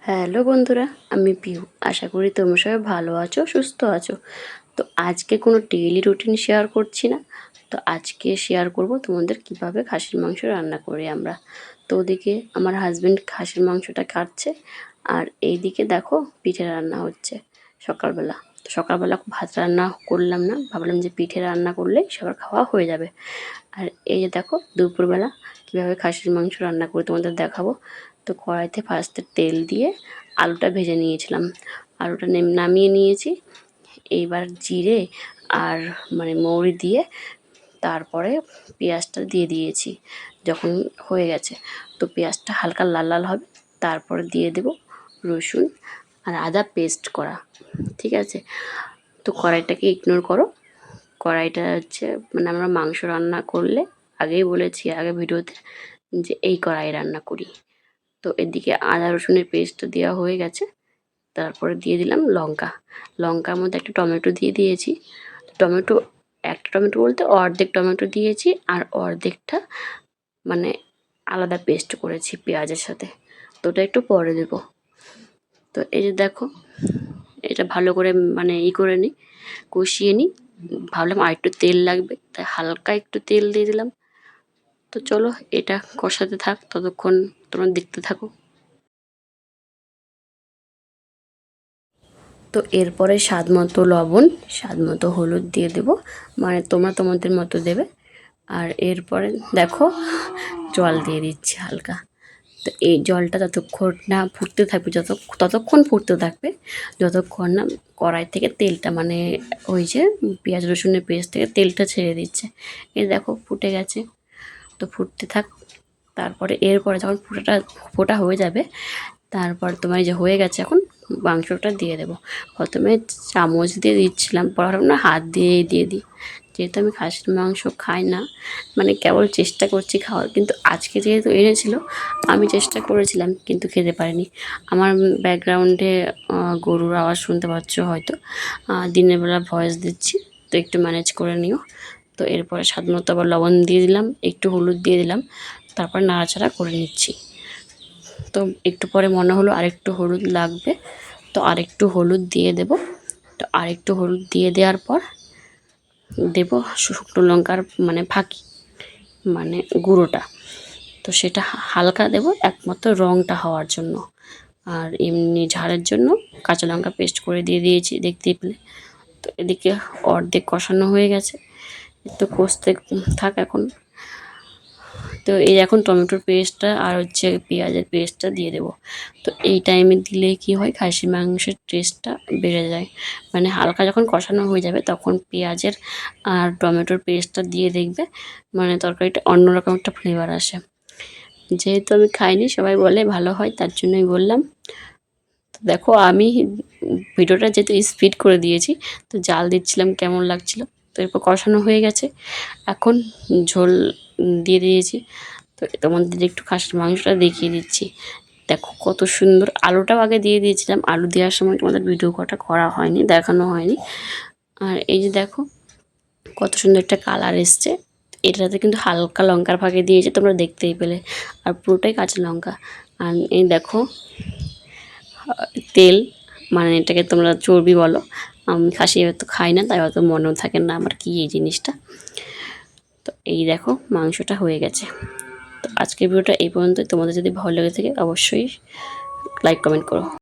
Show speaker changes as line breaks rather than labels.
Hello বন্ধুরা, আমি পিউ। আশা করি তোমরা সবাই ভালো আছো, সুস্থ আছো। তো আজকে কোনো ডেইলি রুটিন শেয়ার করছি না। তো আজকে শেয়ার করব তোমাদের কিভাবে খাসির মাংস রান্না করি আমরা। তো ওদিকে আমার হাজবেন্ড খাসির মাংসটা কাটছে, আর এইদিকে দেখো পিঠে রান্না হচ্ছে সকালবেলা। তো সকালবেলা ভাত রান্না করলাম না, ভাবলাম যে পিঠে রান্না করলে সবার খাওয়া হয়ে যাবে। আর এই যে দেখো দুপুরবেলা কীভাবে খাসির মাংস রান্না করে তোমাদের দেখাবো। তো কড়াইতে ফার্স্টে তেল দিয়ে আলুটা ভেজে নিয়েছিলাম, আলুটা নামিয়ে নিয়েছি। এইবার জিরে আর মৌরি দিয়ে তারপরে পেঁয়াজটা দিয়ে দিয়েছি। যখন হয়ে গেছে তো পেঁয়াজটা হালকা লাল লাল হবে, তারপরে দিয়ে দেব রসুন আর আদা পেস্ট করা। ঠিক আছে, তো কড়াইটাকে ইগনোর করো। কড়াইটা হচ্ছে আমরা মাংস রান্না করলে আগেই বলেছি আগে ভিডিওতে যে এই কড়াই রান্না করি। তো এদিকে আদা রসুনের পেস্ট দেওয়া হয়ে গেছে, তারপরে দিয়ে দিলাম লঙ্কা। লঙ্কার মধ্যে একটা টমেটো দিয়ে দিয়েছি। টমেটো, একটা টমেটো বলতে অর্ধেক টমেটো দিয়েছি, আর অর্ধেকটা আলাদা পেস্ট করেছি পেঁয়াজের সাথে। তো ওটা একটু পরে দেবো। তো এই যে দেখো, এটা ভালো করে করে নিই, কষিয়ে নিই। ভাবলাম আর একটু তেল লাগবে, তাই হালকা একটু তেল দিয়ে দিলাম। তো চলো এটা কষাতে থাক, ততক্ষণ তোমরা দেখতে থাকো। তো এরপরে স্বাদ মতো লবণ, স্বাদ মতো হলুদ দিয়ে দেবো, তোমরা তোমাদের মতো দেবে। আর এরপরে দেখো জল দিয়ে দিচ্ছি হালকা। তো এই জলটা যতক্ষণ না ফুটতে থাকবে, ততক্ষণ ফুটতে থাকবে যতক্ষণ না কড়াই থেকে তেলটা ওই যে পেঁয়াজ রসুনের পেস্ট থেকে তেলটা ছেড়ে দিচ্ছে। এই দেখো ফুটে গেছে, তো ফুটতে থাক। তারপরে এরপরে যখন ফোটা হয়ে যাবে, তারপর তোমার এই যে হয়ে গেছে, এখন মাংসটা দিয়ে দেবো। প্রথমে চামচ দিয়ে দিচ্ছিলাম, পরে না হাত দিয়েই দিয়ে দিই। যেহেতু আমি খাসির মাংস খাই না, কেবল চেষ্টা করছি খাওয়ার, কিন্তু আজকে যেহেতু এনেছিল আমি চেষ্টা করেছিলাম কিন্তু খেতে পারিনি। আমার ব্যাকগ্রাউন্ডে গরুর আওয়াজ শুনতে পাচ্ছ হয়তো, দিনের বেলা ভয়েস দিচ্ছি, তো একটু ম্যানেজ করে নিও। তো এরপরে স্বাদ মতো আবার লবণ দিয়ে দিলাম, একটু হলুদ দিয়ে দিলাম, তারপর নাড়াচাড়া করে নিচ্ছি। তো একটু পরে মনে হলো আরেকটু হলুদ লাগবে, তো আরেকটু হলুদ দিয়ে দেব। তো আরেকটু হলুদ দিয়ে দেওয়ার পর দেব শুকনো লঙ্কার ফাঁকি, গুঁড়োটা। তো সেটা হালকা দেব একমাত্র রঙটা হওয়ার জন্য, আর এমনি ঝালের জন্য কাঁচা লঙ্কা পেস্ট করে দিয়ে দিয়েছি, দেখতেই পেলে। তো এদিকে অর্ধেক কষানো হয়ে গেছে, একটু কষতে থাক এখন। তো এই এখন টমেটোর পেস্টটা আর হচ্ছে পেঁয়াজের পেস্টটা দিয়ে দেবো। তো এই টাইমে দিলে কি হয়, খাসির মাংসের টেস্টটা বেড়ে যায়। হালকা যখন কষানো হয়ে যাবে তখন পেঁয়াজের আর টমেটোর পেস্টটা দিয়ে দেখবে, তরকারিটা অন্যরকম একটা ফ্লেভার আসে। যেহেতু আমি খাইনি, সবাই বলে ভালো হয়, তার জন্যই বললাম। তো দেখো আমি ভিডিওটা যেহেতু স্পিড করে দিয়েছি, তো জাল দিচ্ছিলাম কেমন লাগছিল। তো এরপর কষানো হয়ে গেছে, এখন ঝোল দিয়ে দিয়েছি। তো তোমাদের একটু খাসির মাংসটা দেখিয়ে দিচ্ছি। দেখো কত সুন্দর, আলুটাও আগে দিয়ে দিয়েছিলাম, আলু দেওয়ার সময় তোমাদের ভিডিও করা হয়নি, দেখানো হয়নি। আর এই যে দেখো কত সুন্দর একটা কালার এসছে। এটাতে কিন্তু হালকা লঙ্কার ফাঁকি দিয়েছে, তোমরা দেখতেই পেলে, আর পুরোটাই কাঁচা লঙ্কা। আর এই দেখো তেল, এটাকে তোমরা চর্বি বলো, আমি খাসি হয়তো খাই না, তাই হয়তো মনেও থাকে না আমার কি এই জিনিসটা। তো এই দেখো মাংসটা হয়ে গেছে। তো আজকের ভিডিওটা এই পর্যন্তই। তোমাদের যদি ভালো লেগে থাকে অবশ্যই লাইক কমেন্ট করো।